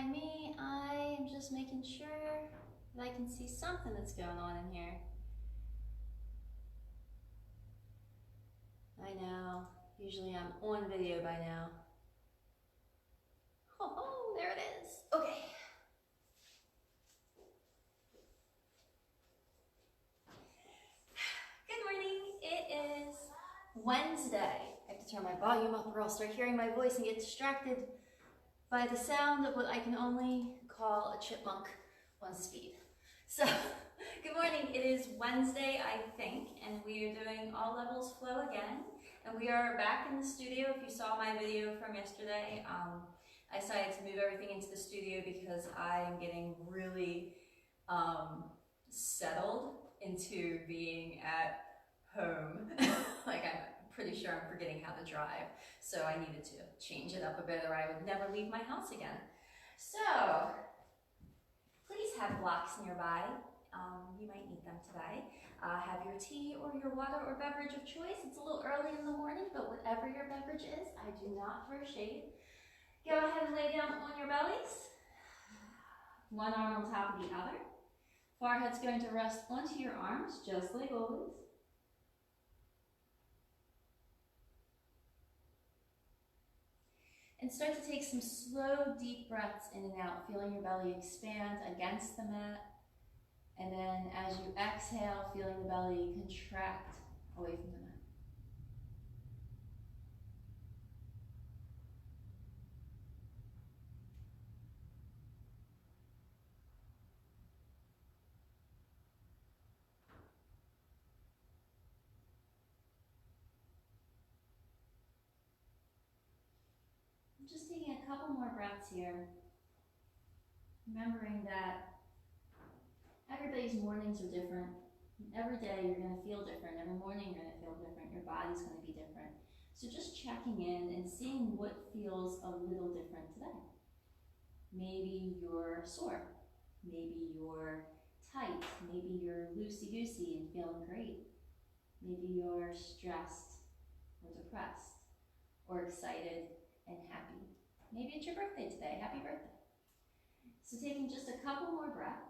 behind me, I am just making sure that I can see something that's going on in here. I know, usually I'm on video by now. Oh, there it is. Okay. Good morning. It is Wednesday. I have to turn my volume up or I'll start hearing my voice and get distracted by the sound of what I can only call a chipmunk on speed. So, good morning. It is Wednesday, I think, and we are doing all levels flow again. And we are back in the studio. If you saw my video from yesterday, I decided to move everything into the studio because I am getting really settled into being at home. Like I'm pretty sure I'm forgetting how to drive. So I needed to change it up a bit or I would never leave my house again. So please have blocks nearby. You might need them today. Have your tea or your water or beverage of choice. It's a little early in the morning, but whatever your beverage is, I do not throw shade. Go ahead and lay down on your bellies. One arm on top of the other. Forehead's going to rest onto your arms, just like always. And start to take some slow, deep breaths in and out, feeling your belly expand against the mat. And then as you exhale, feeling the belly contract away from the mat. Just taking a couple more breaths here, remembering that everybody's mornings are different. Every day you're going to feel different. Every morning you're going to feel different. Your body's going to be different. So just checking in and seeing what feels a little different today. Maybe you're sore. Maybe you're tight. Maybe you're loosey-goosey and feeling great. Maybe you're stressed or depressed or excited and happy. Maybe it's your birthday today. Happy birthday. So taking just a couple more breaths.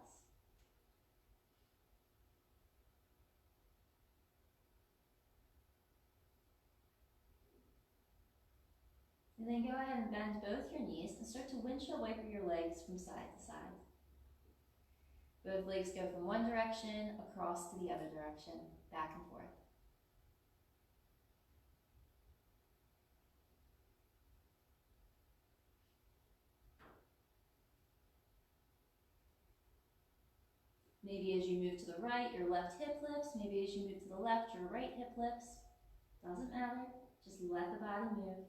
And then go ahead and bend both your knees and start to windshield wiper your legs from side to side. Both legs go from one direction across to the other direction, back and forth. Maybe as you move to the right, your left hip lifts. Maybe as you move to the left, your right hip lifts. Doesn't matter. Just let the body move.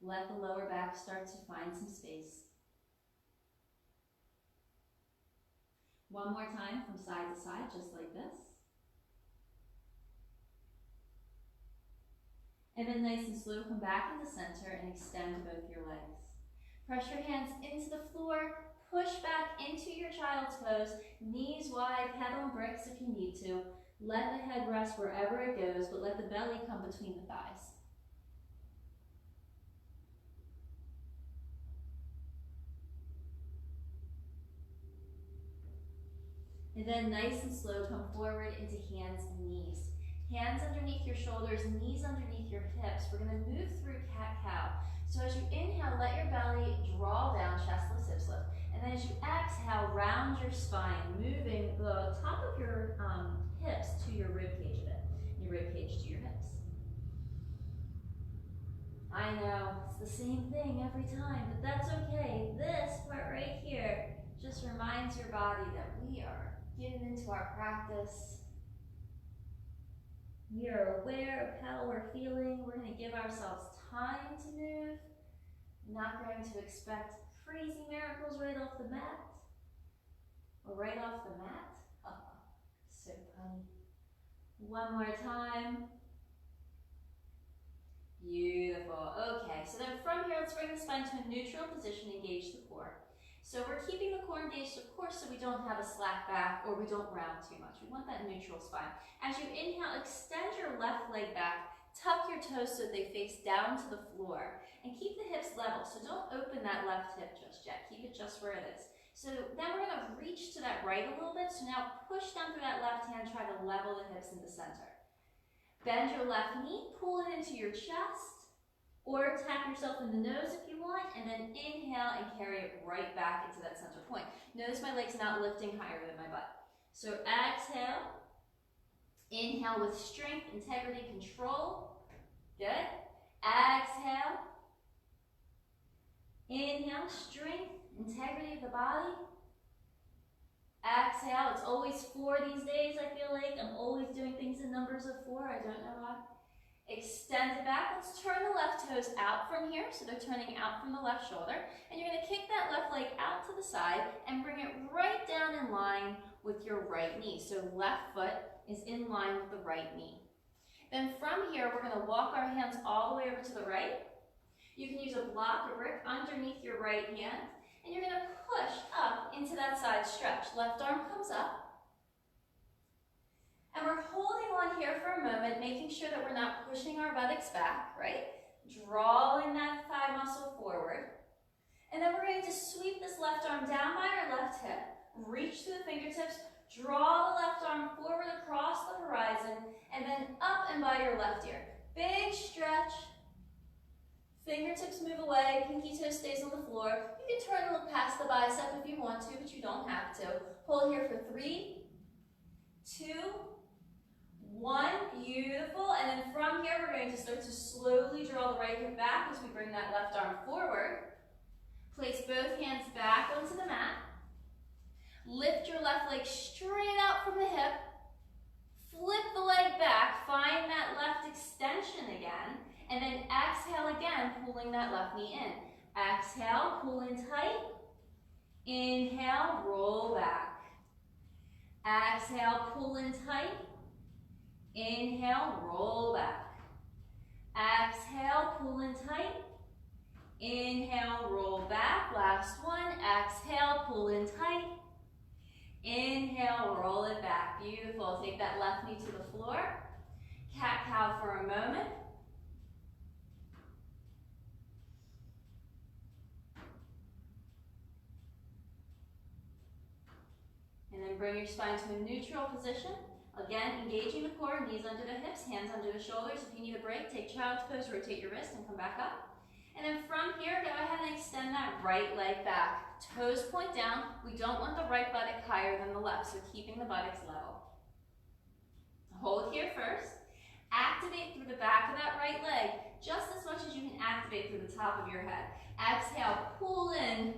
Let the lower back start to find some space. One more time from side to side, just like this. And then nice and slow, come back in the center and extend both your legs. Press your hands into the floor. Push back into your child's pose, knees wide, head on bricks if you need to. Let the head rest wherever it goes, but let the belly come between the thighs. And then nice and slow, come forward into hands and knees. Hands underneath your shoulders, knees underneath your hips. We're going to move through cat-cow. So as you inhale, let your belly draw down, chest lift, hips lift. And then as you exhale, round your spine, moving the top of your hips to your rib cage a bit, your rib cage to your hips. I know, it's the same thing every time, but that's okay. This part right here just reminds your body that we are getting into our practice. We are aware of how we're feeling. We're going to give ourselves time to move. Not going to expect crazy miracles right off the mat. Or right off the mat. So funny. One more time. Beautiful. Okay, so then from here, let's bring the spine to a neutral position, engage the core. So we're keeping the core engaged, of course, so we don't have a slack back or we don't round too much. We want that neutral spine. As you inhale, extend your left leg back, Tuck your toes so they face down to the floor and keep the hips level. So don't open that left hip just yet. Keep it just where it is. So then we're going to reach to that right a little bit. So now push down through that left hand, try to level the hips in the center. Bend your left knee, pull it into your chest, or tap yourself in the nose if you want, and then inhale and carry it right back into that center point. Notice my legs not lifting higher than my butt. So exhale. Inhale with strength, integrity, control. Good. Exhale. Inhale, strength, integrity of the body. Exhale. It's always 4 these days, I feel like. I'm always doing things in numbers of 4. I don't know why. Extend it back. Let's turn the left toes out from here. So they're turning out from the left shoulder. And you're going to kick that left leg out to the side and bring it right down in line with your right knee. So left foot is in line with the right knee. Then from here, we're going to walk our hands all the way over to the right. You can use a block or brick underneath your right hand, and you're going to push up into that side stretch. Left arm comes up, and we're holding on here for a moment, making sure that we're not pushing our buttocks back, right? Drawing that thigh muscle forward. And then we're going to sweep this left arm down by our left hip, reach to the fingertips, draw the left arm forward across the horizon, and then up and by your left ear. Big stretch. Fingertips move away, pinky toe stays on the floor. You can turn and look past the bicep if you want to, but you don't have to. Hold here for 3, 2, 1. Beautiful. And then from here, we're going to start to slowly draw the right hip back as we bring that left arm forward. Place both hands back onto the mat. Lift your left leg straight out from the hip. Flip the leg back. Find that left extension again. And then exhale again, pulling that left knee in. Exhale, pull in tight. Inhale, roll back. Exhale, pull in tight. Inhale, roll back. Exhale, pull in tight. Inhale, roll back. Last one. Exhale, pull in tight. Inhale, roll it back. Beautiful. Take that left knee to the floor. Cat-cow for a moment. And then bring your spine to a neutral position. Again, engaging the core, knees under the hips, hands under the shoulders. If you need a break, take child's pose, rotate your wrist, and come back up. And then from here, go ahead and extend that right leg back. Toes point down. We don't want the right buttock higher than the left, so keeping the buttocks level. Hold here first. Activate through the back of that right leg, just as much as you can activate through the top of your head. Exhale, pull in.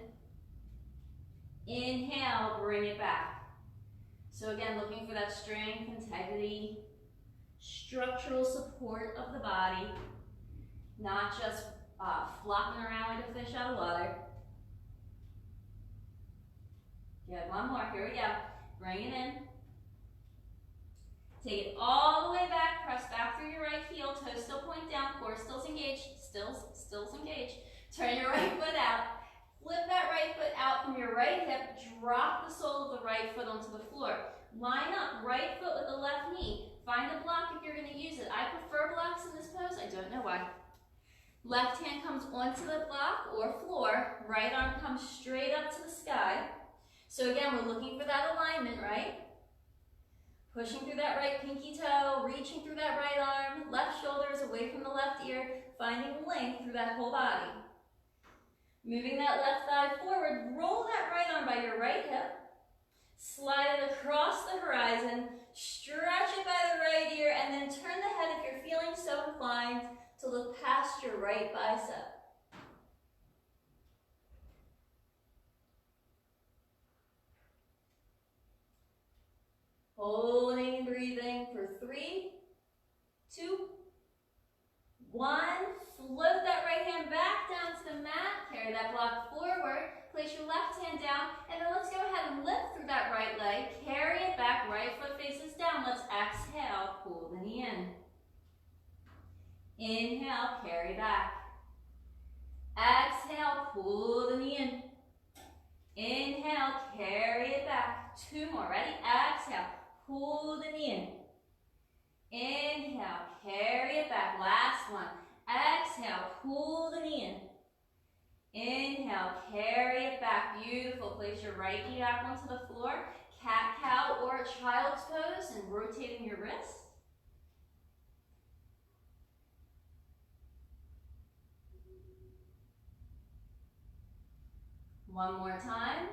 Inhale, bring it back. So again, looking for that strength, integrity, structural support of the body, not just flopping around like a fish out of water. Good, one more, here we go. Bring it in. Take it all the way back, press back through your right heel, toes still point down, core still's engaged, still's engaged. Turn your right foot out. Flip that right foot out from your right hip, drop the sole of the right foot onto the floor. Line up right foot with the left knee. Find a block if you're going to use it. I prefer blocks in this pose, I don't know why. Left hand comes onto the block or floor, right arm comes straight up to the sky. So again, we're looking for that alignment, right? Pushing through that right pinky toe, reaching through that right arm, left shoulder is away from the left ear, finding length through that whole body. Moving that left thigh forward, roll that right arm by your right hip, slide it across the horizon, stretch it by the right ear, and then turn the head if you're feeling so inclined to look past your right bicep. Holding and breathing for 3, 2, 1. Float that right hand back down to the mat. Carry that block forward. Place your left hand down. And then let's go ahead and lift through that right leg. Carry it back. Right foot faces down. Let's exhale. Pull the knee in. Inhale. Carry back. Exhale. Pull the knee in. Inhale. Carry it back. 2 more. Ready? Exhale. Pull the knee in. Inhale. Carry it back. last one. Exhale, pull the knee in. Inhale, carry it back. Beautiful. Place your right knee back onto the floor. Cat-cow or child's pose and rotating your wrist. One more time.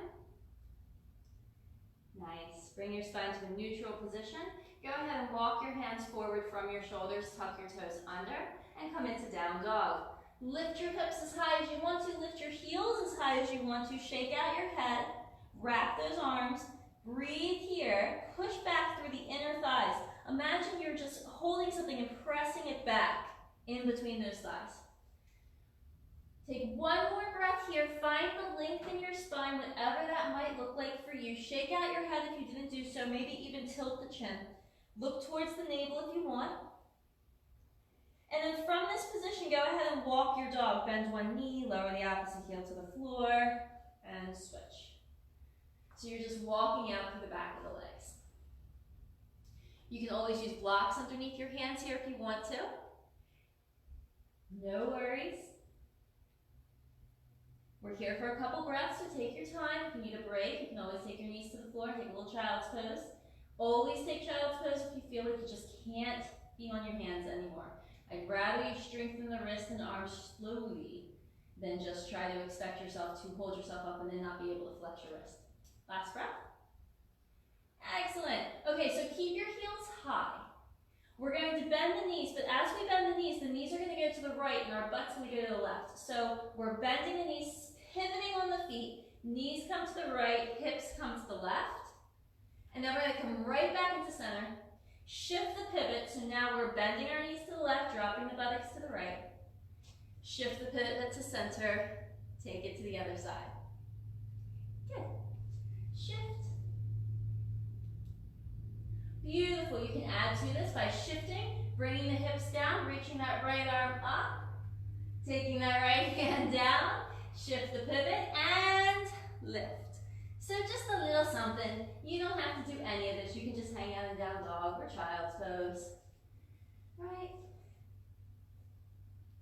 Nice. Bring your spine to a neutral position. Go ahead and walk your hands forward from your shoulders, tuck your toes under, and come into down dog. Lift your hips as high as you want to, lift your heels as high as you want to, shake out your head, wrap those arms, breathe here, push back through the inner thighs. Imagine you're just holding something and pressing it back in between those thighs. Take one more breath here, find the length in your spine, whatever that might look like for you. Shake out your head if you didn't do so, maybe even tilt the chin. Look towards the navel if you want. And then from this position, go ahead and walk your dog. Bend one knee, lower the opposite heel to the floor, and switch. So you're just walking out through the back of the legs. You can always use blocks underneath your hands here if you want to. No worries. We're here for a couple breaths, so take your time. If you need a break, you can always take your knees to the floor, take a little child's pose. Always take child's pose if you feel like you just can't be on your hands anymore. I'd rather you strengthen the wrist and arms slowly than just try to expect yourself to hold yourself up and then not be able to flex your wrist. Last breath. Excellent. Okay, so keep your heels high. We're going to bend the knees, but as we bend the knees are going to go to the right and our butt's going to go to the left. So we're bending the knees, pivoting on the feet, knees come to the right, hips come to the left. And then we're going to come right back into center. Shift the pivot, so now we're bending our knees to the left, dropping the buttocks to the right. Shift the pivot to center, take it to the other side. Good. Shift. Beautiful. You can add to this by shifting, bringing the hips down, reaching that right arm up, taking that right hand down, shift the pivot, and lift. So just a little something. You don't have to do any of this. You can just hang out in down dog or child's pose. Right?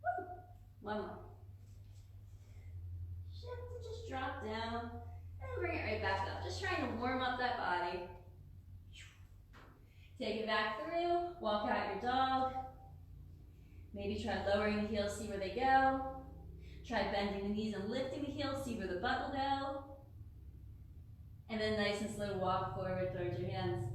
Woo. One more. Shift and just drop down and bring it right back up. Just trying to warm up that body. Take it back through, walk out your dog. Maybe try lowering the heels, see where they go. Try bending the knees and lifting the heels, see where the butt will go. And then nice and slow walk forward towards your hands.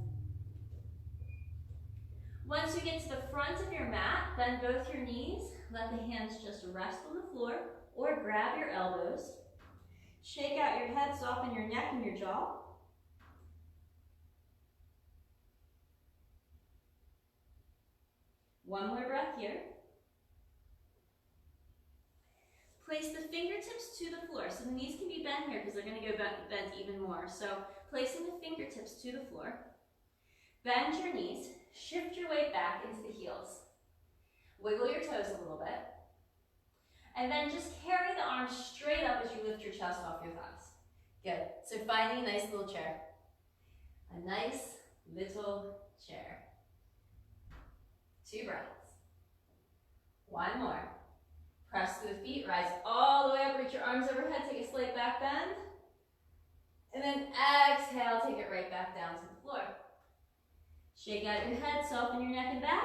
Once you get to the front of your mat, bend both your knees. Let the hands just rest on the floor or grab your elbows. Shake out your head, soften your neck and your jaw. One more breath here. Place the fingertips to the floor. So the knees can be bent here because they're going to go bent even more. So placing the fingertips to the floor. Bend your knees. Shift your weight back into the heels. Wiggle your toes a little bit. And then just carry the arms straight up as you lift your chest off your thighs. Good. So finding a nice little chair. A nice little chair. 2 breaths. One more. Press through the feet, rise all the way up, reach your arms overhead, take a slight back bend. And then exhale, take it right back down to the floor. Shake out your head, soften your neck and back.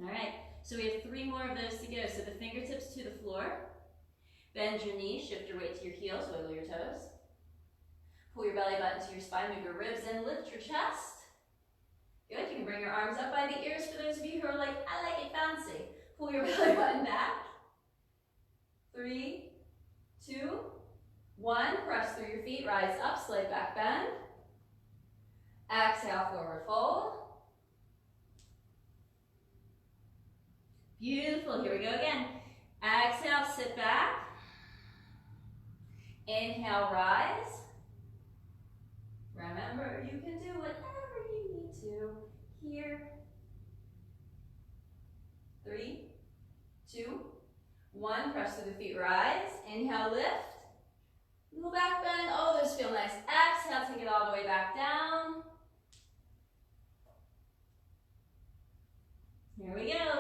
All right, so we have 3 more of those to go. So the fingertips to the floor. Bend your knees, shift your weight to your heels, wiggle your toes. Pull your belly button to your spine, move your ribs in, lift your chest. Good, you can bring your arms up by the ears for those of you who are like, I like it fancy. Pull your belly button back. 3, 2, 1. Press through your feet, rise up, slight back bend. Exhale, forward fold. Beautiful, here we go again. Exhale, sit back. Inhale, rise. Remember, you can do whatever you need to here. 3, 2, 1. Press through the feet, rise. Inhale, lift. Little back bend. Oh, those feel nice. Exhale, take it all the way back down. Here we go.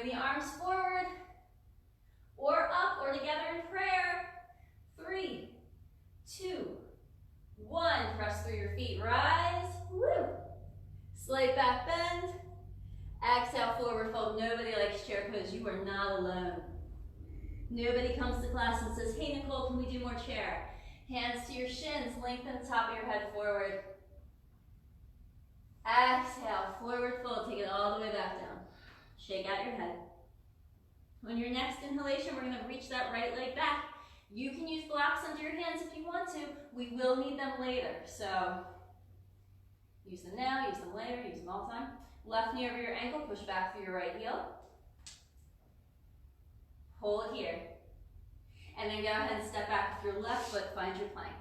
the arms forward, or up, or together in prayer. 3, 2, 1. Press through your feet, rise. Woo. Slight back bend. Exhale, forward fold. Nobody likes chair pose. You are not alone. Nobody comes to class and says, hey Nicole, can we do more chair? Hands to your shins, lengthen the top of your head forward. Exhale, forward fold, take it all the way back down. Shake out your head. On your next inhalation, we're gonna reach that right leg back. You can use blocks under your hands if you want to. We will need them later, so use them now, use them later, use them all the time. Left knee over your ankle, push back through your right heel. Hold here. And then go ahead and step back with your left foot, find your plank.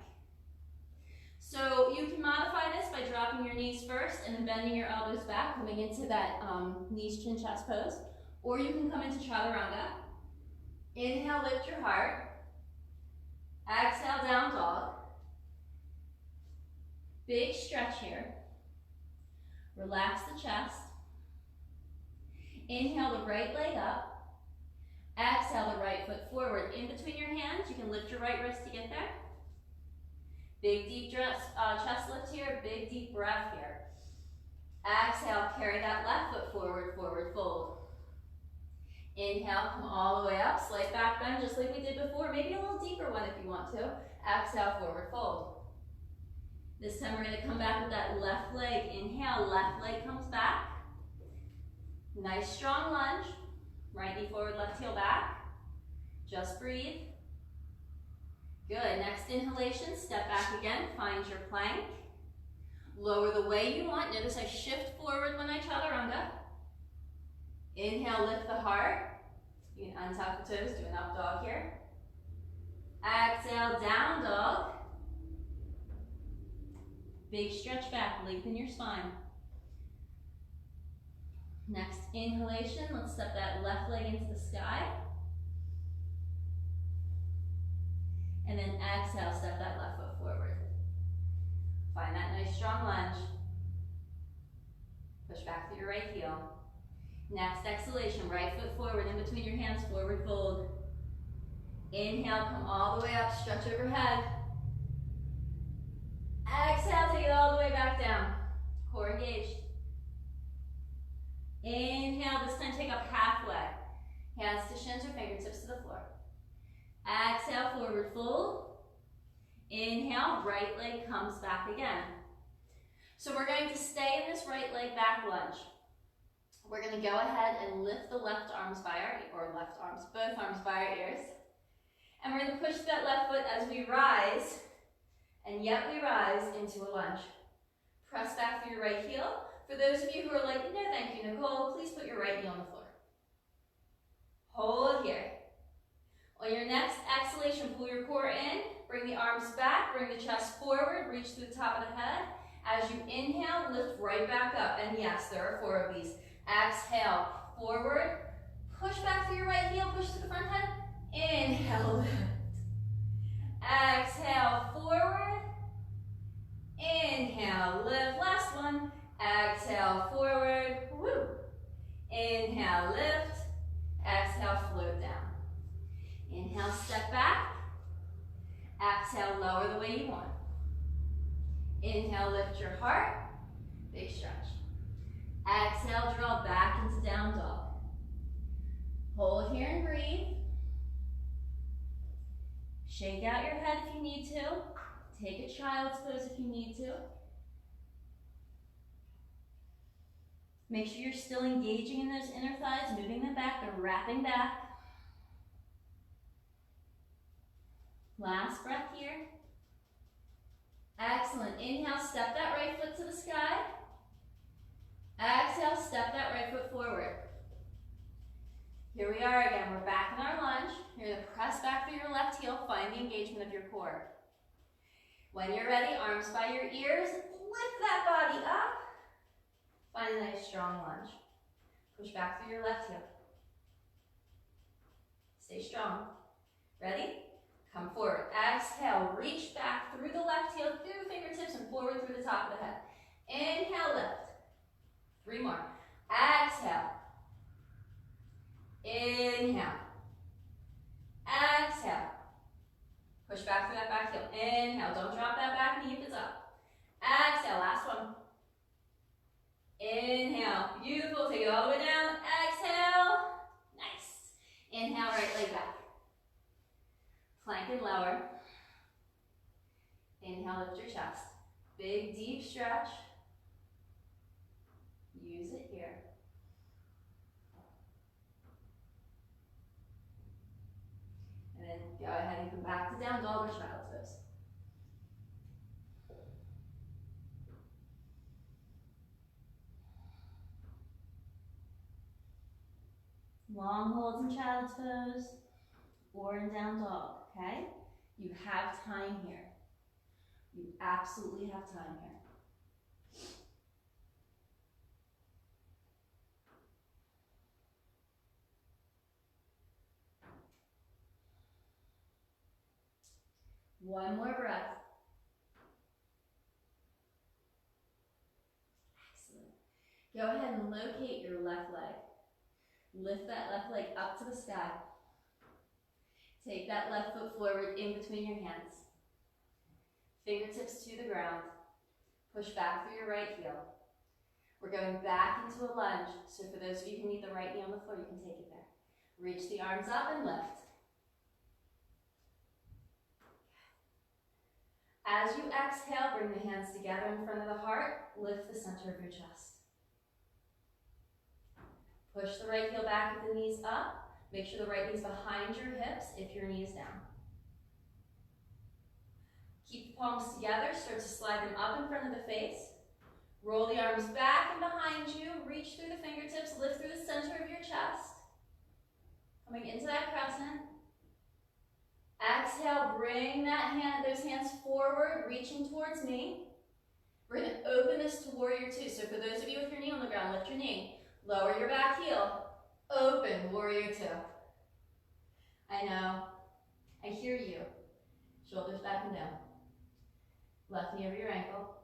So you can modify this by dropping your knees first and then bending your elbows back, coming into that knees, chin, chest pose. Or you can come into chaturanga. Inhale, lift your heart. Exhale, down dog. Big stretch here. Relax the chest. Inhale the right leg up. Exhale the right foot forward. In between your hands, you can lift your right wrist to get there. Big deep chest lift here, big deep breath here. Exhale, carry that left foot forward, forward fold. Inhale, come all the way up, slight back bend just like we did before, maybe a little deeper one if you want to. Exhale, forward fold. This time we're going to come back with that left leg. Inhale, left leg comes back. Nice strong lunge. Right knee forward, left heel back. Just breathe. Good. Next inhalation, step back again, find your plank. Lower the way you want. Notice I shift forward when I chaturanga. Inhale, lift the heart. You can untuck the toes, do an up dog here. Exhale, down dog. Big stretch back, lengthen your spine. Next inhalation, let's step that left leg into the sky. And then exhale, step that left foot forward. Find that nice strong lunge. Push back through your right heel. Next exhalation, right foot forward, in between your hands, forward fold. Inhale, come all the way up, stretch overhead. Exhale, take it all the way back down. Core engaged. Inhale, this time take up halfway. Hands to shins or fingertips to the floor. Exhale, forward fold. Inhale, right leg comes back again. So we're going to stay in this right leg back lunge. We're going to go ahead and lift the left arms by our, both arms by our ears. And we're going to push that left foot as we rise, and yet we rise into a lunge. Press back through your right heel. For those of you who are like, no thank you, Nicole, please put your right knee on the floor. Hold here. On your next exhalation, pull your core in, bring the arms back, bring the chest forward, reach through the top of the head. As you inhale, lift right back up. And yes, there are 4 of these. Exhale, forward, push back through your right heel, push to the front head. Inhale, lift. Exhale, forward. Inhale, lift. Last one. Exhale, forward. Woo. Inhale, lift. Exhale, float down. Inhale, step back. Exhale, lower the way you want. Inhale, lift your heart. Big stretch. Exhale, draw back into down dog. Hold here and breathe. Shake out your head if you need to. Take a child's pose if you need to. Make sure you're still engaging in those inner thighs, moving them back, they're wrapping back. Last breath here. Excellent. Inhale, step that right foot to the sky. Exhale, step that right foot forward. Here we are again. We're back in our lunge. You're going to press back through your left heel, find the engagement of your core. When you're ready, arms by your ears, lift that body up. Find a nice strong lunge. Push back through your left heel. Stay strong. Ready? Come forward. Exhale, reach back through the left heel, through the fingertips, and forward through the top of the head. Inhale, lift. 3 more. Exhale. Inhale. Exhale. Push back through that back heel. Inhale. Don't drop that back knee if it's up. Exhale. Last one. Inhale. Beautiful. Take it all the way down. Exhale. Nice. Inhale, right leg back. Plank and lower. Inhale, lift your chest. Big, deep stretch. Use it here. And then go ahead and come back to down dog or child's pose. Long holds in child's pose or in down dog, okay? You have time here. You absolutely have time here. One more breath. Excellent. Go ahead and locate your left leg. Lift that left leg up to the sky. Take that left foot forward in between your hands. Fingertips to the ground. Push back through your right heel. We're going back into a lunge. So for those of you who need the right knee on the floor, you can take it there. Reach the arms up and lift. As you exhale, bring the hands together in front of the heart. Lift the center of your chest. Push the right heel back with the knees up. Make sure the right knee's behind your hips if your knee is down. Keep the palms together. Start to slide them up in front of the face. Roll the arms back and behind you. Reach through the fingertips. Lift through the center of your chest. Coming into that crescent. Exhale, bring those hands forward, reaching towards me. We're going to open this to warrior two. So for those of you with your knee on the ground, lift your knee. Lower your back heel. Open, warrior two. I know. I hear you. Shoulders back and down. Left knee over your ankle.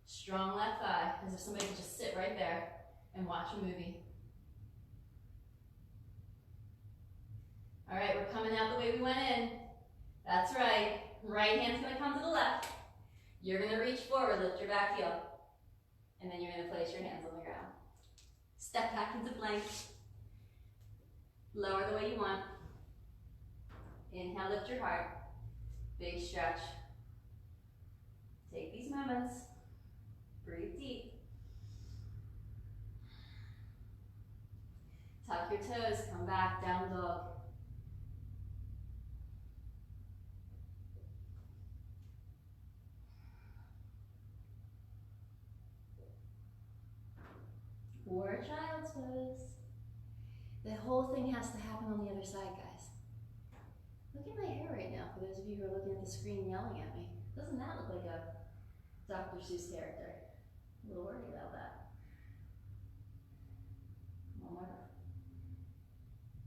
Strong left thigh, as if somebody could just sit right there and watch a movie. All right, we're coming out the way we went in. That's right. Right hand's going to come to the left. You're going to reach forward, lift your back heel. And then you're going to place your hands on the ground. Step back into plank. Lower the way you want. Inhale, lift your heart. Big stretch. Take these moments. Breathe deep. Tuck your toes, come back, down dog. Or child's pose. The whole thing has to happen on the other side, guys. Look at my hair right now, for those of you who are looking at the screen yelling at me. Doesn't that look like a Dr. Seuss character? I'm a little worried about that. One more breath.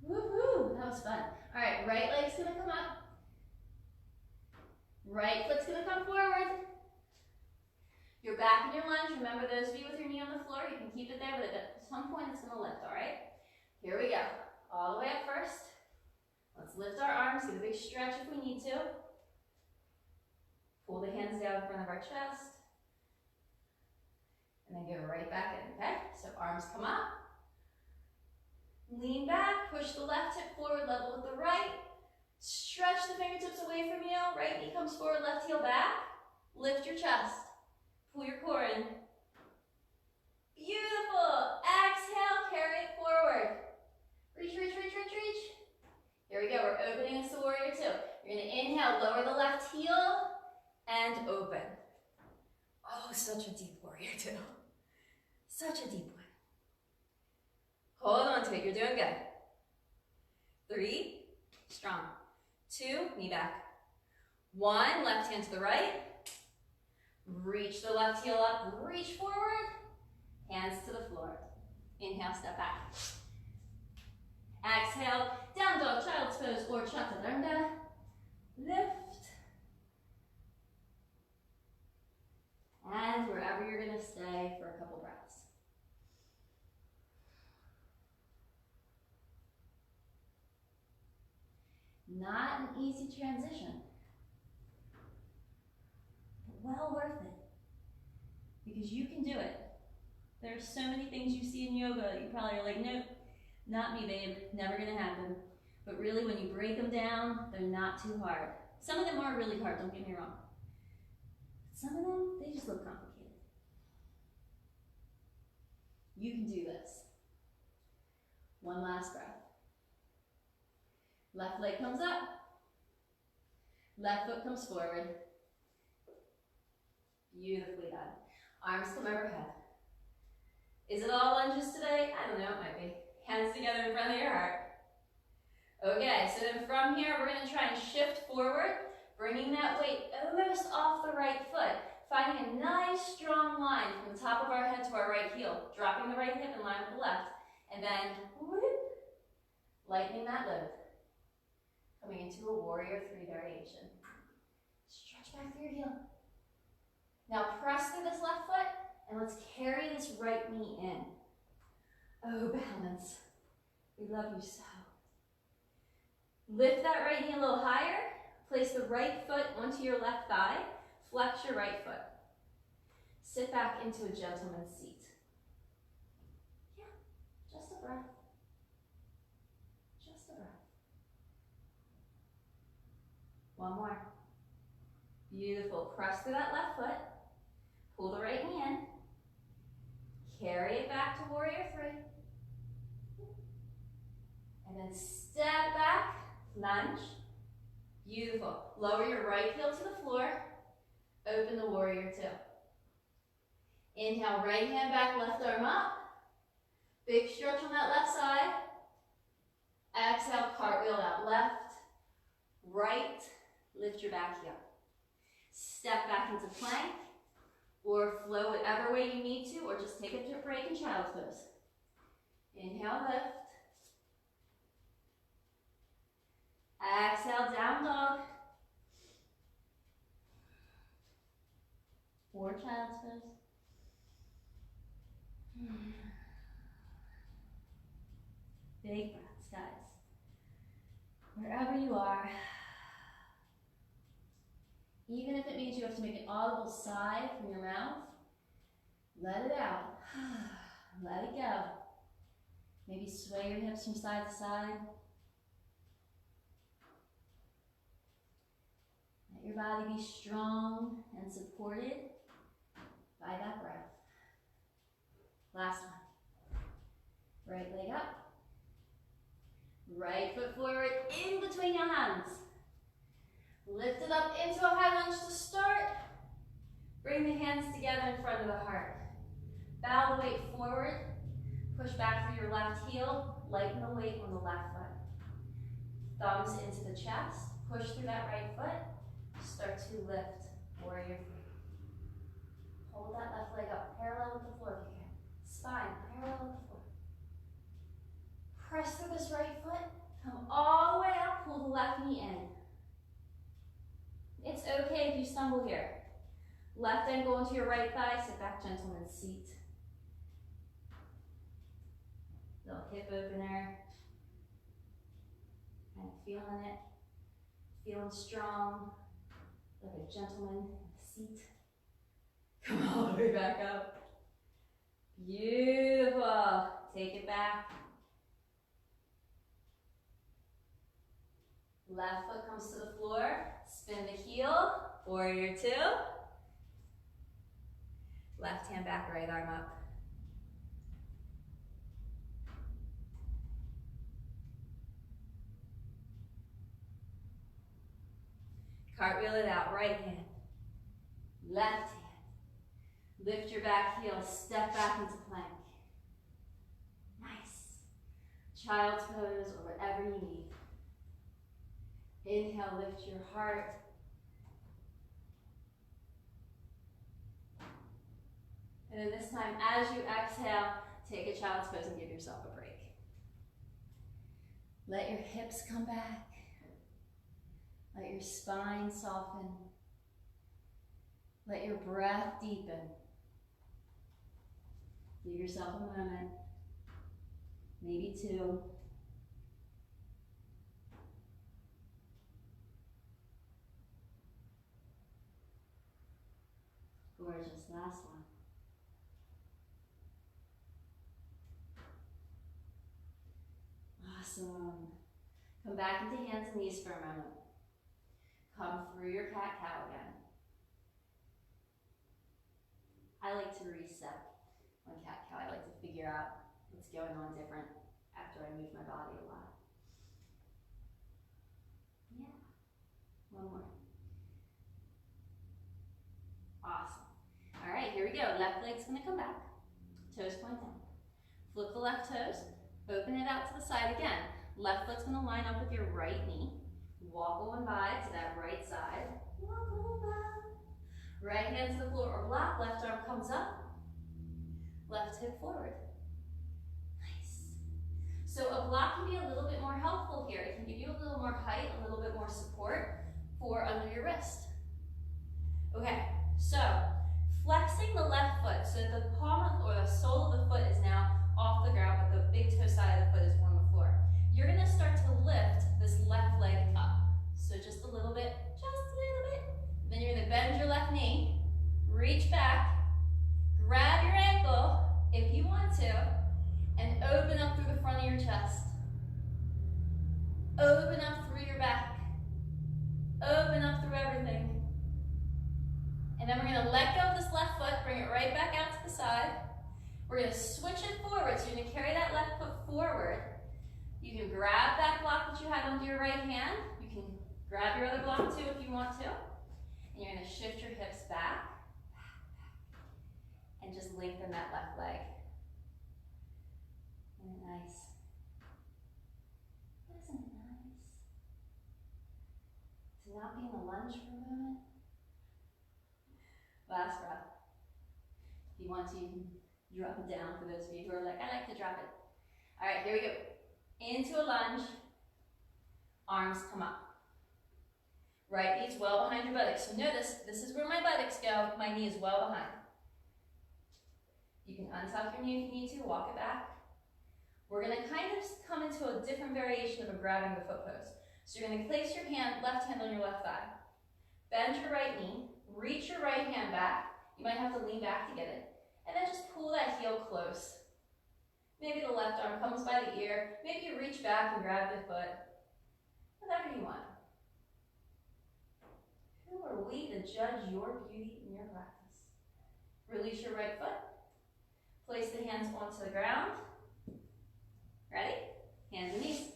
Woohoo! That was fun. All right, right leg's gonna come up. Right foot's gonna come forward. You're back in your lunge. Remember, those of you with your knee on the floor, you can keep it there, but at some point it's gonna lift, all right? Here we go. All the way up first. Let's lift our arms, get a big stretch if we need to. Pull the hands down in front of our chest. And then go right back in, okay? So arms come up. Lean back, push the left hip forward, level with the right. Stretch the fingertips away from you. Right knee comes forward, left heel back. Lift your chest. Pull your core in. Beautiful. Exhale, carry it forward. Reach, reach, reach, reach, reach. Here we go. We're opening this to warrior two. You're going to inhale, lower the left heel, and open. Oh, such a deep warrior two. Such a deep one. Hold on to it. You're doing good. 3, strong. 2, knee back. 1, left hand to the right. Reach the left heel up, reach forward. Hands to the floor. Inhale, step back. Exhale, down dog, child's pose, or chaturanga. Lift. And wherever you're going to stay for a couple breaths. Not an easy transition, but well worth it, because you can do it. There are so many things you see in yoga that you probably are like, nope, not me, babe, never gonna happen. But really, when you break them down, they're not too hard. Some of them are really hard, don't get me wrong. Some of them, they just look complicated. You can do this. One last breath. Left leg comes up. Left foot comes forward. Beautifully done. Arms come overhead. Is it all lunges today? I don't know, it might be. Hands together in front of your heart. Okay, so then from here, we're going to try and shift forward, bringing that weight almost off the right foot, finding a nice strong line from the top of our head to our right heel, dropping the right hip in line with the left, and then whoop, lightening that load. Coming into a warrior three variation. Stretch back through your heel. Now press through this left foot, and let's carry this right knee in. Oh, balance. We love you so. Lift that right knee a little higher. Place the right foot onto your left thigh. Flex your right foot. Sit back into a gentleman's seat. Yeah, just a breath. Just a breath. One more. Beautiful. Press through that left foot. Pull the right knee in. Carry it back to warrior three. And then step back, lunge. Beautiful. Lower your right heel to the floor. Open the warrior two. Inhale, right hand back, left arm up. Big stretch on that left side. Exhale, cartwheel that left, right. Lift your back heel. Step back into plank, or flow whatever way you need to, or just take a break in child's pose. Inhale, lift. Exhale, down dog. Or child's pose. Big breaths, guys. Wherever you are, even if it means you have to make an audible sigh from your mouth, let it out. Let it go. Maybe sway your hips from side to side. Let your body be strong and supported by that breath. Last one. Right leg up. Right foot forward in between your hands. Lift it up into a high lunge to start. Bring the hands together in front of the heart. Bow the weight forward. Push back through your left heel. Lighten the weight on the left foot. Thumbs into the chest. Push through that right foot. Start to lift warrior three. Hold that left leg up parallel with the floor if you can. Spine parallel with the floor. Press through this right foot. Come all the way up. Pull the left knee in. It's okay if you stumble here. Left ankle into your right thigh. Sit back, gentleman's seat. Little hip opener. Kind of feeling it. Feeling strong. Like a gentleman in the seat. Come all the way back up. Beautiful. Take it back. Left foot comes to the floor. Spin the heel. Warrior two. Left hand back, right arm up. Cartwheel it out, right hand, left hand. Lift your back heel, step back into plank. Nice. Child's pose or whatever you need. Inhale, lift your heart. And then this time, as you exhale, take a child's pose and give yourself a break. Let your hips come back. Let your spine soften. Let your breath deepen. Give yourself a moment, maybe two. Gorgeous, last one. Awesome. Come back into hands and knees for a moment. Come through your cat-cow again. I like to reset on cat-cow. I like to figure out what's going on different after I move my body a lot. Yeah. One more. Awesome. All right, here we go. Left leg's gonna come back. Toes point down. Flip the left toes. Open it out to the side again. Left foot's gonna line up with your right knee. Walk on by to that right side. Walk on by. Right hand to the floor or block. Left arm comes up. Left hip forward. Nice. So a block can be a little bit more helpful here. It can give you a little more height, a little bit more support for under your wrist. Okay, so flexing the left foot so that the palm or the sole of the foot is now off the ground, but the big toe side of the foot is on the floor. You're gonna start to lift this left leg up. So just a little bit, just a little bit. Then you're gonna bend your left knee, reach back, grab your ankle if you want to, and open up through the front of your chest. Open up through your back. Open up through everything. And then we're gonna let go of this left foot, bring it right back out to the side. We're gonna switch it forward, so you're gonna carry that left foot forward. You can grab that block that you had under your right hand. You can grab your other block too if you want to. And you're gonna shift your hips back, and just lengthen that left leg. Isn't it nice? Isn't it nice? To not be in a lunge for a moment. Last breath. If you want to, you can drop it down for those of you who are like, I like to drop it. All right, here we go. Into a lunge. Arms come up. Right knee's well behind your buttocks. So notice, this is where my buttocks go. My knee is well behind. You can untuck your knee if you need to, walk it back. We're gonna kind of come into a different variation of a grabbing the foot pose. So you're gonna place your left hand on your left thigh. Bend your right knee, reach your right hand back. You might have to lean back to get it. And then just pull that heel close. Maybe the left arm comes by the ear. Maybe you reach back and grab the foot. Whatever you want. Who are we to judge your beauty and your practice? Release your right foot. Place the hands onto the ground. Ready? Hands and knees.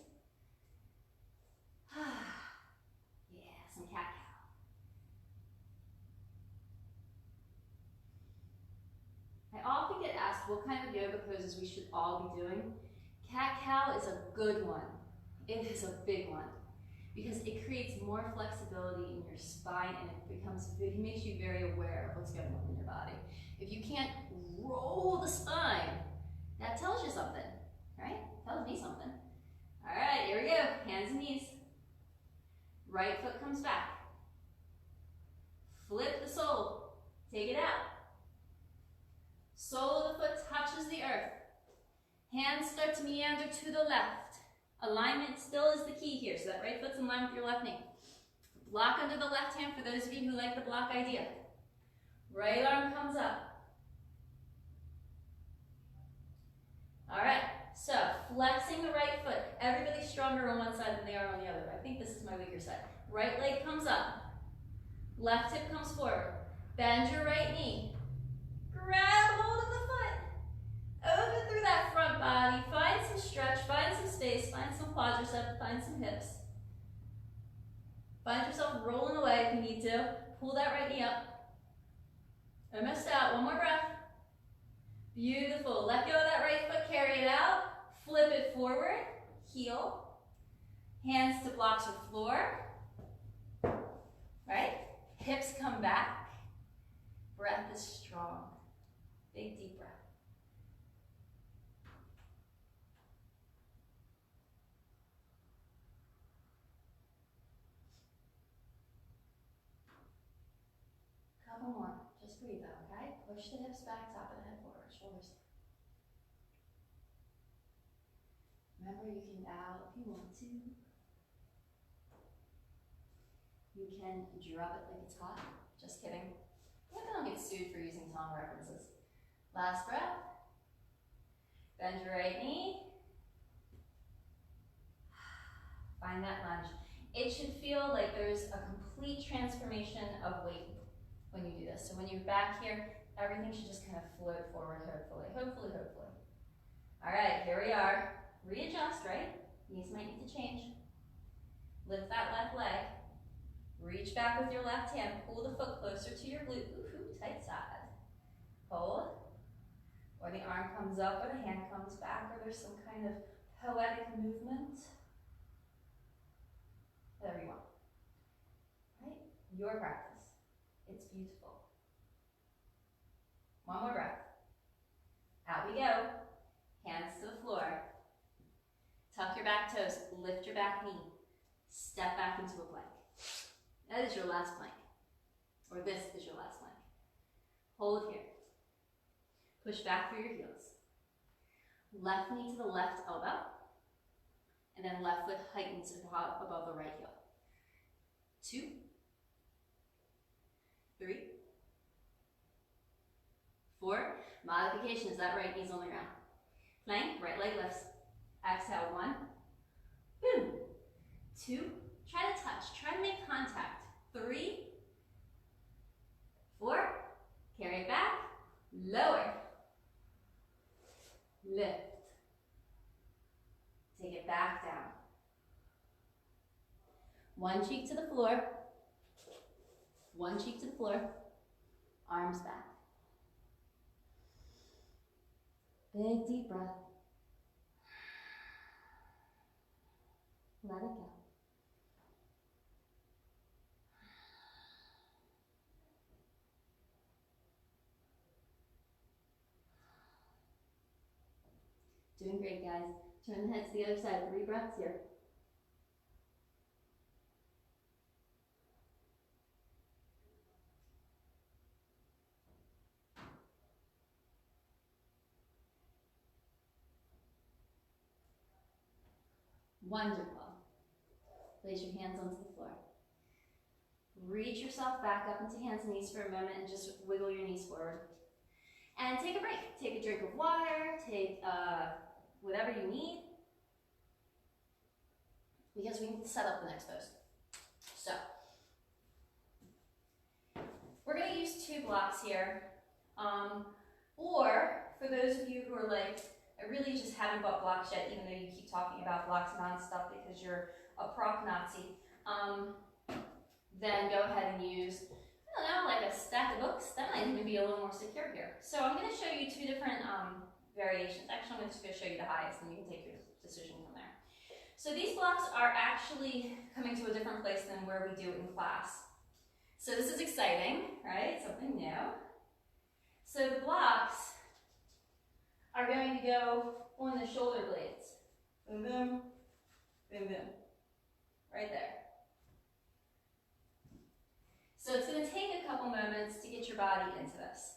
Yeah, some cat-cow. I often get asked what kind of yoga poses we should all be doing. Cat-cow is a good one. It is a big one because it creates more flexibility in your spine and it makes you very aware of what's going on in your body. If you can't roll the spine, that tells you something, right? Tells me something. All right, here we go. Hands and knees. Right foot comes back. Flip the sole. Take it out. Sole of the foot touches the earth. Hands start to meander to the left. Alignment still is the key here, so that right foot's in line with your left knee. Block under the left hand for those of you who like the block idea. Right arm comes up. All right, so flexing the right foot. Everybody's stronger on one side than they are on the other. I think this is my weaker side. Right leg comes up. Left hip comes forward. Bend your right knee. Grab hold of the foot. Open through that front body. Find some stretch, find some space, find some quadriceps, find some hips. Find yourself rolling away if you need to. Pull that right knee up. Almost out. One more breath. Beautiful. Let go of that right foot. Carry it out. Flip it forward. Heel. Hands to blocks or floor. Right? Hips come back. Breath is strong. Big deep breath. Couple more. Just breathe out, okay? Push the hips back, top of the head forward, shoulders down. Remember, you can bow if you want to. You can drop it like it's hot. Just kidding. Look, I don't get sued for using song references. Last breath. Bend your right knee. Find that lunge. It should feel like there's a complete transformation of weight when you do this. So when you're back here, everything should just kind of float forward, hopefully, hopefully, hopefully. All right, here we are. Readjust, right? Knees might need to change. Lift that left leg. Reach back with your left hand. Pull the foot closer to your glute. Ooh, tight side. Hold. Or the arm comes up, or the hand comes back, or there's some kind of poetic movement. Whatever you want. Right? Your practice. It's beautiful. One more breath. Out we go. Hands to the floor. Tuck your back toes. Lift your back knee. Step back into a plank. That is your last plank. Or this is your last plank. Hold here. Push back through your heels. Left knee to the left elbow. And then left foot heightens above the right heel. 2, 3, 4. Modification is that right knee's on the ground. Plank, right leg lifts. Exhale, 1. Boom. 2. Try to touch. Try to make contact. 3, 4. Carry it back. Lower. Lift. Take it back down. One cheek to the floor. One cheek to the floor. Arms back. Big deep breath. Let it go. Doing great, guys. Turn the head to the other side. 3 breaths here. Wonderful. Place your hands onto the floor. Reach yourself back up into hands and knees for a moment and just wiggle your knees forward. And take a break. Take a drink of water, take whatever you need, because we need to set up the next pose. So, we're going to use 2 blocks here. Or, for those of you who are like, I really just haven't bought blocks yet, even though you keep talking about blocks non-stop because you're a prop Nazi, then go ahead and use, I don't know, like a stack of books. That might even be a little more secure here. So I'm going to show you 2 different variations. Actually, I'm just going to show you the highest, and you can take your decision from there. So these blocks are actually coming to a different place than where we do it in class. So this is exciting, right? Something new. So the blocks are going to go on the shoulder blades. Boom, boom, boom, boom. Right there. So it's going to take a couple moments to get your body into this.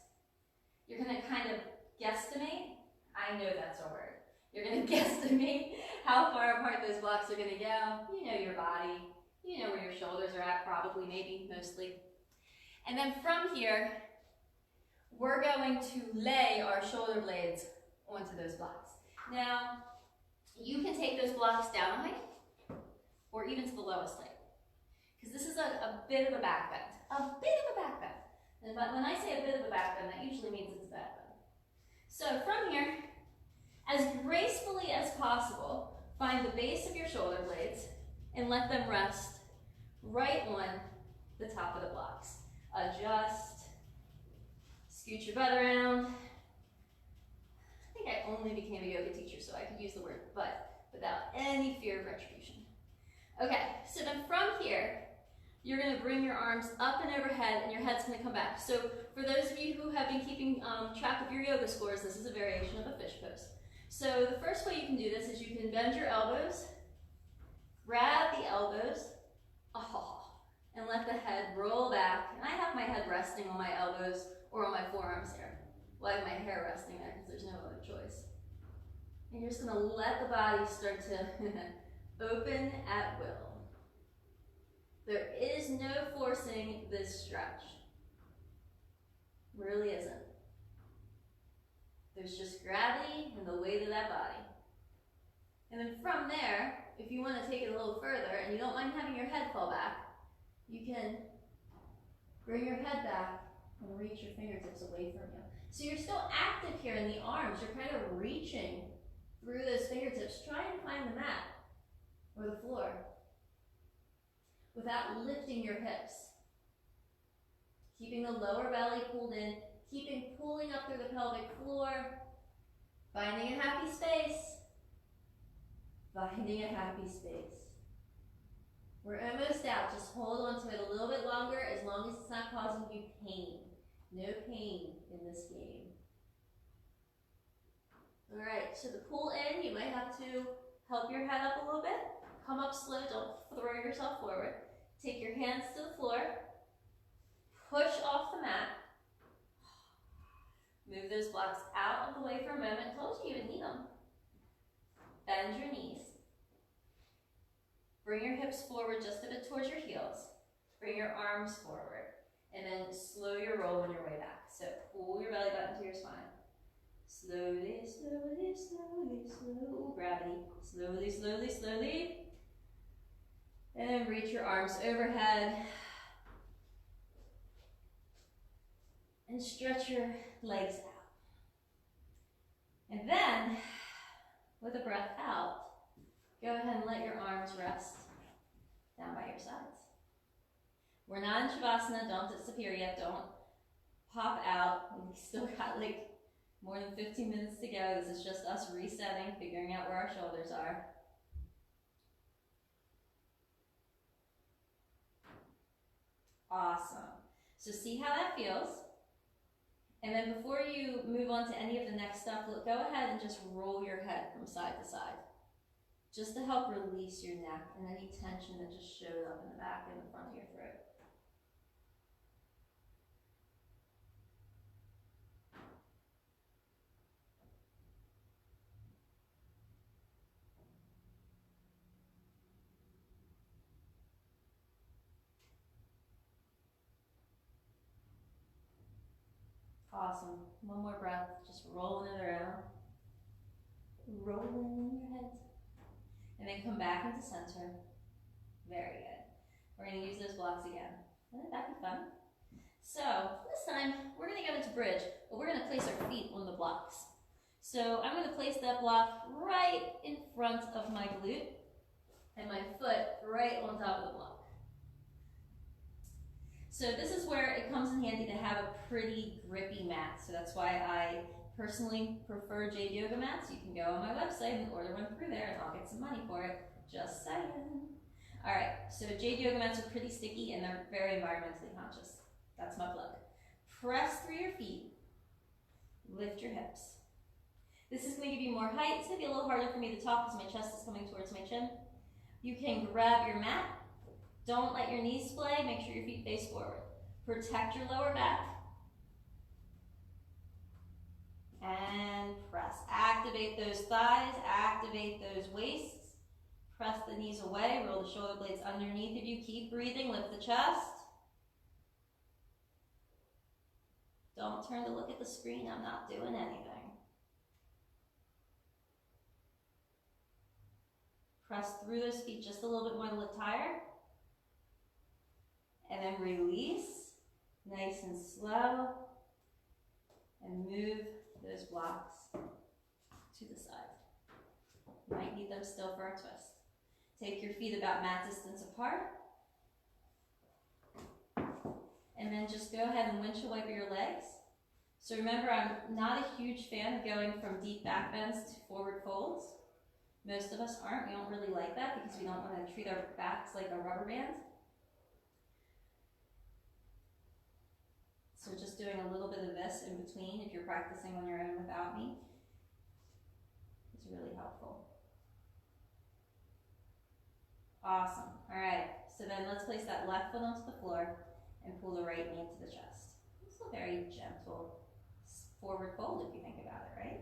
You're going to kind of guesstimate. I know that's a word. You're going to guesstimate how far apart those blocks are going to go. You know your body. You know where your shoulders are at, probably, maybe, mostly. And then from here, we're going to lay our shoulder blades onto those blocks. Now, you can take those blocks down a height or even to the lowest height, because this is a bit of a back bend. A bit of a back bend. And when I say a bit of a back bend, that usually means it's a back bend. So from here, as gracefully as possible, find the base of your shoulder blades and let them rest right on the top of the blocks. Adjust, scoot your butt around. I think I only became a yoga teacher, so I could use the word but without any fear of retribution. Okay, so then from here, you're going to bring your arms up and overhead, and your head's going to come back. So for those of you who have been keeping track of your yoga scores, this is a variation of a fish pose. So the first way you can do this is you can bend your elbows, grab the elbows, and let the head roll back. And I have my head resting on my elbows or on my forearms here. Well, I have my hair resting there because there's no other choice. And you're just going to let the body start to open at will. There is no forcing this stretch. Really isn't. There's just gravity and the weight of that body. And then from there, if you want to take it a little further and you don't mind having your head fall back, you can bring your head back and reach your fingertips away from you. So you're still active here in the arms. You're kind of reaching through those fingertips. Try and find the mat or the floor without lifting your hips. Keeping the lower belly pulled in, pulling up through the pelvic floor, finding a happy space. Finding a happy space. We're almost out. Just hold on to it a little bit longer, as long as it's not causing you pain. No pain in this game. All right, so to pull in, you might have to help your head up a little bit. Come up slow, don't throw yourself forward. Take your hands to the floor. Push off the mat. Move those blocks out of the way for a moment. Told you you would need them. Bend your knees. Bring your hips forward just a bit towards your heels. Bring your arms forward. And then slow your roll on your way back. So pull your belly button to your spine. Slowly, slowly, slowly, slow. Gravity. Slowly, slowly, slowly. And then reach your arms overhead. And stretch your legs out. And then, with a breath out, go ahead and let your arms rest down by your sides. We're not in Shavasana, don't disappear yet, don't pop out. We've still got like more than 15 minutes to go. This is just us resetting, figuring out where our shoulders are. Awesome. So see how that feels. And then before you move on to any of the next stuff, go ahead and just roll your head from side to side. Just to help release your neck and any tension that just showed up in the back and the front of your throat. Awesome. One more breath, just rolling it around. Rolling in your head. And then come back into center. Very good. We're going to use those blocks again. Wouldn't that be fun? So this time, we're going to go into bridge, but we're going to place our feet on the blocks. So I'm going to place that block right in front of my glute and my foot right on top of the block. So this is where it comes in handy to have a pretty grippy mat. So that's why I personally prefer Jade Yoga mats. You can go on my website and order one through there and I'll get some money for it. Just saying. All right, so Jade Yoga mats are pretty sticky and they're very environmentally conscious. That's my plug. Press through your feet. Lift your hips. This is going to give you more height. It's going to be a little harder for me to talk because my chest is coming towards my chin. You can grab your mat. Don't let your knees splay. Make sure your feet face forward. Protect your lower back. And press. Activate those thighs. Activate those waists. Press the knees away. Roll the shoulder blades underneath of you. Keep breathing. Lift the chest. Don't turn to look at the screen. I'm not doing anything. Press through those feet just a little bit more to lift higher. And then release, nice and slow. And move those blocks to the side. You might need them still for a twist. Take your feet about mat distance apart. And then just go ahead and windshield wiper your legs. So remember, I'm not a huge fan of going from deep back bends to forward folds. Most of us aren't. We don't really like that because we don't want to treat our backs like a rubber band. So just doing a little bit of this in between, if you're practicing on your own without me, is really helpful. Awesome. All right. So then let's place that left foot onto the floor and pull the right knee into the chest. It's a very gentle forward fold if you think about it, right?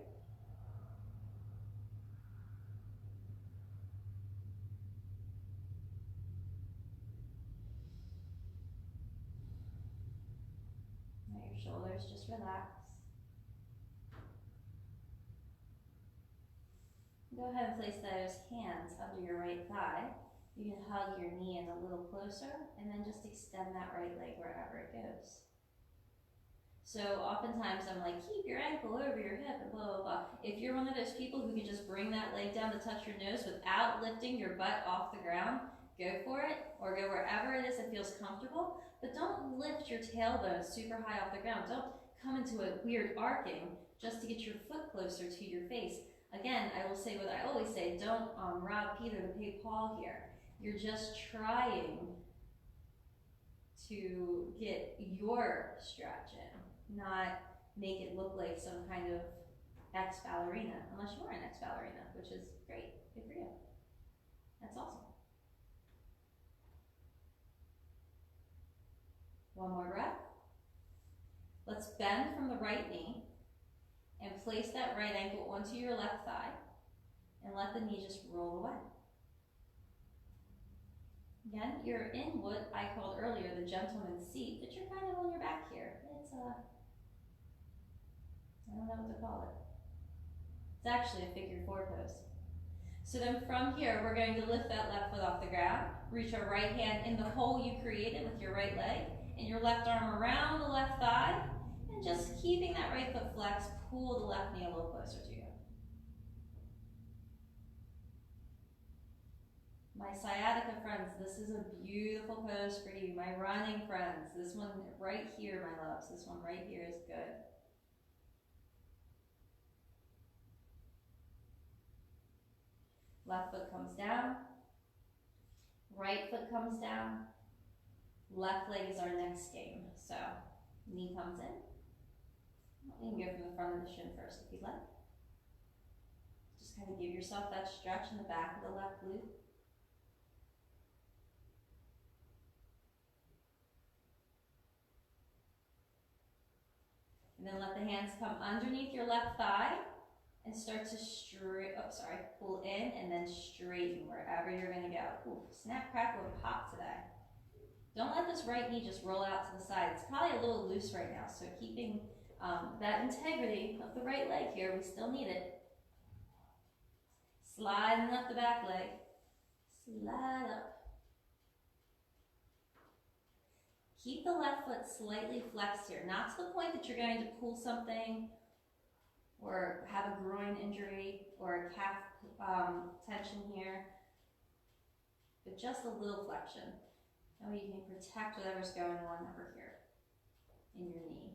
your shoulders, just relax. Go ahead and place those hands under your right thigh. You can hug your knee in a little closer and then just extend that right leg wherever it goes. So oftentimes I'm like, keep your ankle over your hip and blah, blah, blah. If you're one of those people who can just bring that leg down to touch your nose without lifting your butt off the ground, go for it, or go wherever it is that feels comfortable, but don't lift your tailbone super high off the ground. Don't come into a weird arcing just to get your foot closer to your face. Again, I will say what I always say, don't rob Peter to pay Paul here. You're just trying to get your stretch in, not make it look like some kind of ex-ballerina, unless you are an ex-ballerina, which is great, good for you. That's awesome. One more breath. Let's bend from the right knee and place that right ankle onto your left thigh and let the knee just roll away. Again, you're in what I called earlier the gentleman's seat, but you're kind of on your back here. It's I don't know what to call it. It's actually a figure 4 pose. So then from here, we're going to lift that left foot off the ground, reach our right hand in the hole you created with your right leg, and your left arm around the left thigh, and just keeping that right foot flexed, pull the left knee a little closer to you. My sciatica friends, this is a beautiful pose for you. My running friends, this one right here, my loves, this one right here is good. Left foot comes down, right foot comes down, left leg is our next game. So knee comes in. You can go from the front of the shin first if you'd like. Just kind of give yourself that stretch in the back of the left glute. And then let the hands come underneath your left thigh and start to pull in and then straighten wherever you're going to go. Ooh, snap, crackle, and pop today. Don't let this right knee just roll out to the side. It's probably a little loose right now, so keeping that integrity of the right leg here, we still need it. Sliding up the back leg. Slide up. Keep the left foot slightly flexed here, not to the point that you're going to pull something or have a groin injury or a calf tension here, but just a little flexion. That way you can protect whatever's going on over here in your knee.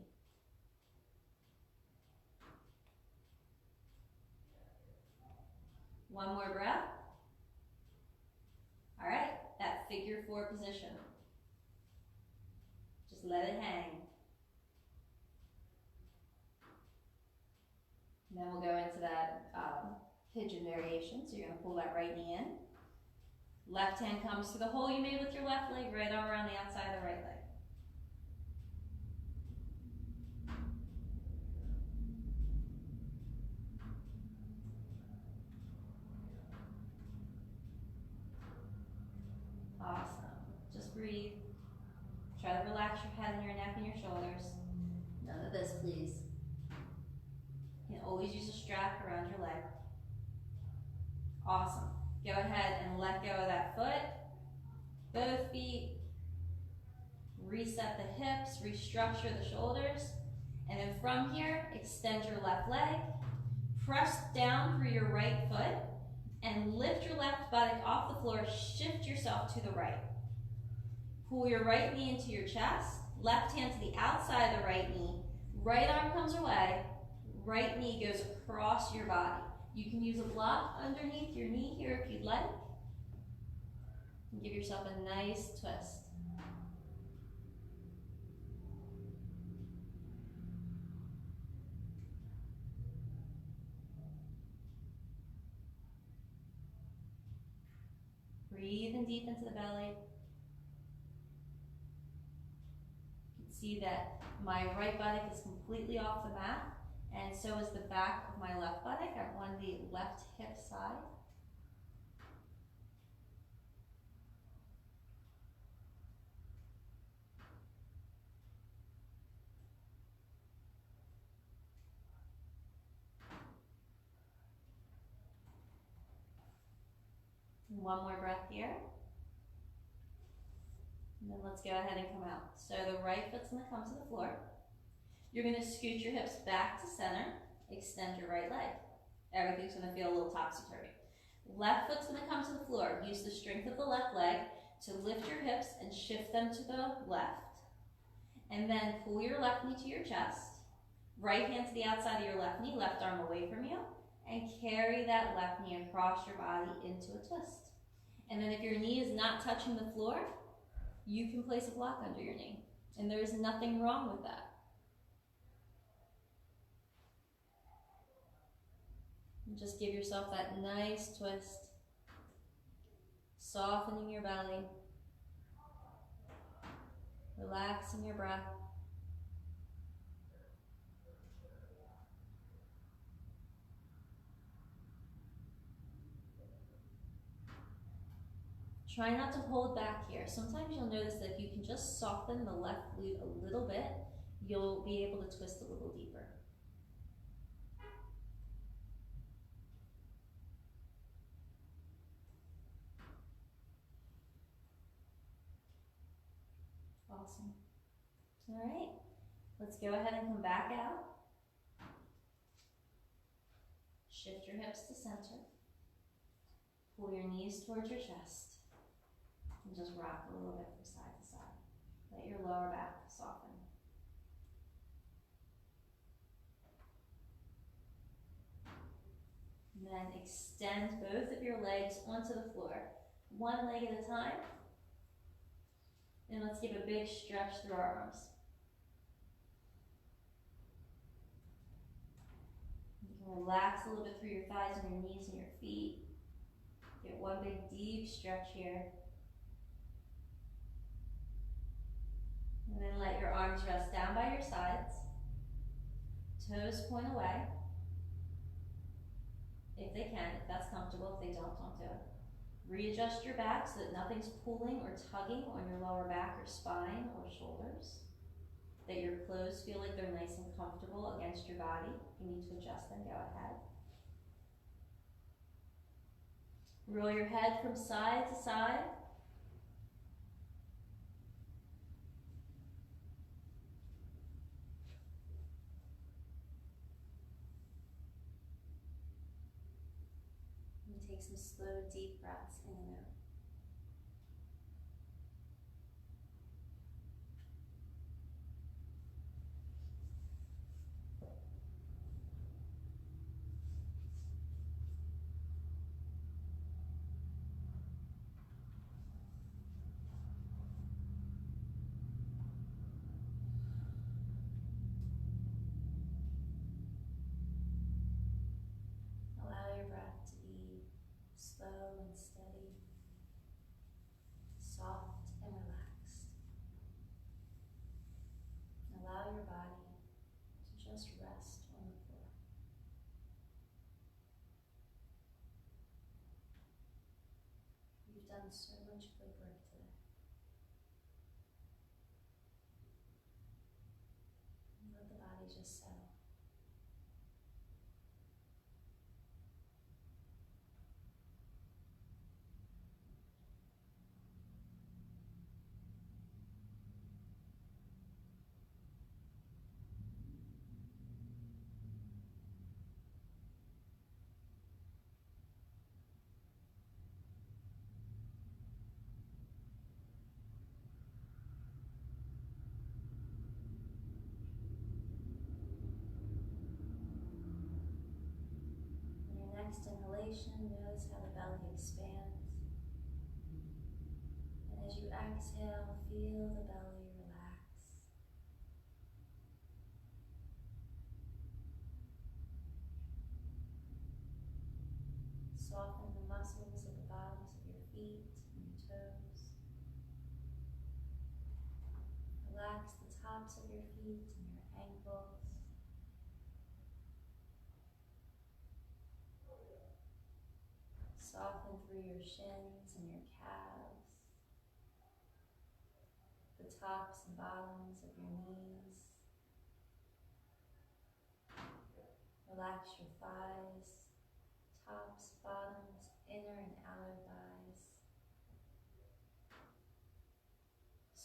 One more breath. All right, that figure 4 position. Just let it hang. And then we'll go into that pigeon variation. So you're going to pull that right knee in. Left hand comes to the hole you made with your left leg, right arm around the outside of the right leg. Awesome. Just breathe. Try to relax your head and your neck and your shoulders. None of this, please. You can always use a strap around your leg. Awesome. Go ahead and let go of that foot. Both feet. Reset the hips, restructure the shoulders. And then from here, extend your left leg. Press down through your right foot and lift your left buttock off the floor. Shift yourself to the right. Pull your right knee into your chest. Left hand to the outside of the right knee. Right arm comes away. Right knee goes across your body. You can use a block underneath your knee here if you'd like. And give yourself a nice twist. Breathe in deep into the belly. You can see that my right buttock is completely off the mat, and so is the back of my left buttock. I'm on the left hip side. One more breath here. And then let's go ahead and come out. So the right foot's gonna come to the floor. You're gonna scoot your hips back to center, extend your right leg. Everything's gonna feel a little topsy-turvy. Left foot's gonna come to the floor. Use the strength of the left leg to lift your hips and shift them to the left. And then pull your left knee to your chest. Right hand to the outside of your left knee, left arm away from you, and carry that left knee across your body into a twist. And then if your knee is not touching the floor, you can place a block under your knee. And there's nothing wrong with that. And just give yourself that nice twist, softening your belly, relaxing your breath. Try not to hold back here. Sometimes you'll notice that if you can just soften the left glute a little bit, you'll be able to twist a little deeper. Awesome. All right, let's go ahead and come back out. Shift your hips to center. Pull your knees towards your chest. And just rock a little bit from side to side. Let your lower back soften. And then extend both of your legs onto the floor, one leg at a time. And let's give a big stretch through our arms. You can relax a little bit through your thighs and your knees and your feet. Get one big deep stretch here. And then let your arms rest down by your sides. Toes point away. If they can, if that's comfortable. If they don't do it. Readjust your back so that nothing's pulling or tugging on your lower back or spine or shoulders. That your clothes feel like they're nice and comfortable against your body. If you need to adjust them, go ahead. Roll your head from side to side. And take some slow, deep breaths in and out. Allow your breath to be slow and steady, soft and relaxed. Allow your body to just rest on the floor. You've done so much good work today. Let the body just settle. Next inhalation, notice how the belly expands. And as you exhale, feel the belly relax. Soften the muscles at the bottoms of your feet and your toes. Relax the tops of your feet and your ankles. Soften through your shins and your calves, the tops and bottoms of your knees. Relax your thighs, tops, bottoms, inner and outer thighs.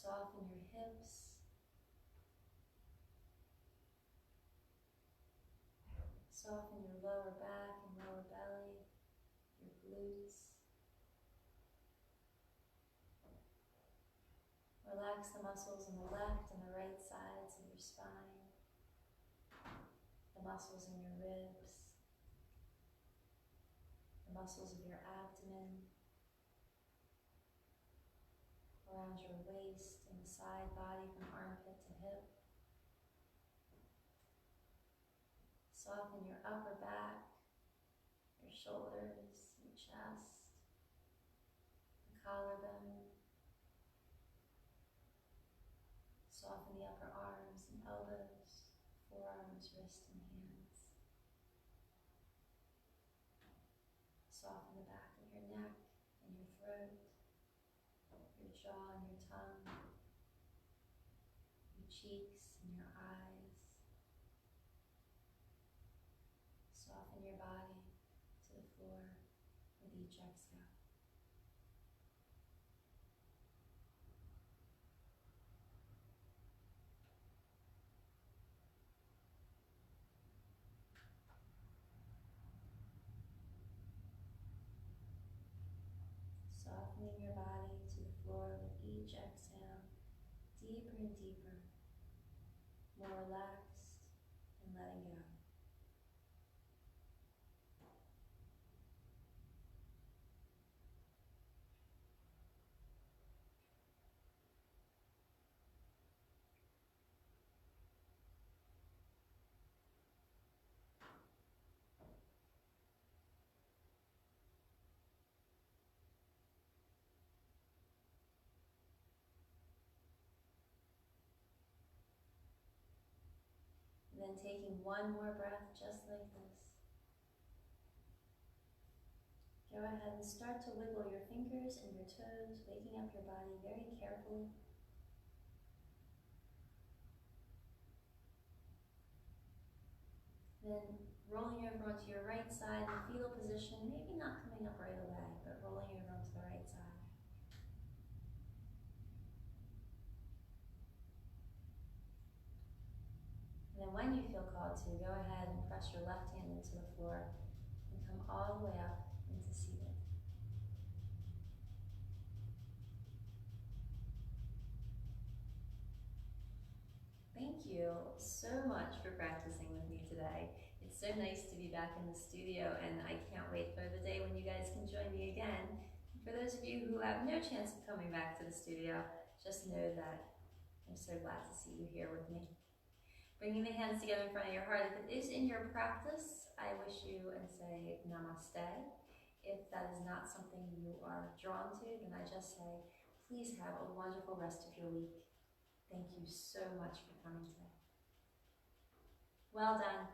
Soften your hips. Soften your lower back and lower belly, your glutes. Relax the muscles on the left and the right sides of your spine, the muscles in your ribs, the muscles of your abdomen, around your waist and the side body from armpit to hip. Soften your upper back, your shoulders, your chest, the collarbone. Soften the upper arms and elbows, forearms, wrists, and hands. Soften the back of your neck and your throat, your jaw and your tongue, your cheeks and your eyes. Soften your body to the floor with each exhale. Softening your body to the floor with each exhale, deeper and deeper, more relaxed and letting go. And then taking one more breath just like this. Go ahead and start to wiggle your fingers and your toes, waking up your body very carefully. Then rolling over onto your right side in fetal position, maybe not coming up right away, but rolling over onto the right side. And then when you feel called to, go ahead and press your left hand into the floor and come all the way up into seated. Thank you so much for practicing with me today. It's so nice to be back in the studio, and I can't wait for the day when you guys can join me again. For those of you who have no chance of coming back to the studio, just know that I'm so glad to see you here with me. Bringing the hands together in front of your heart. If it is in your practice, I wish you and say namaste. If that is not something you are drawn to, then I just say, please have a wonderful rest of your week. Thank you so much for coming today. Well done.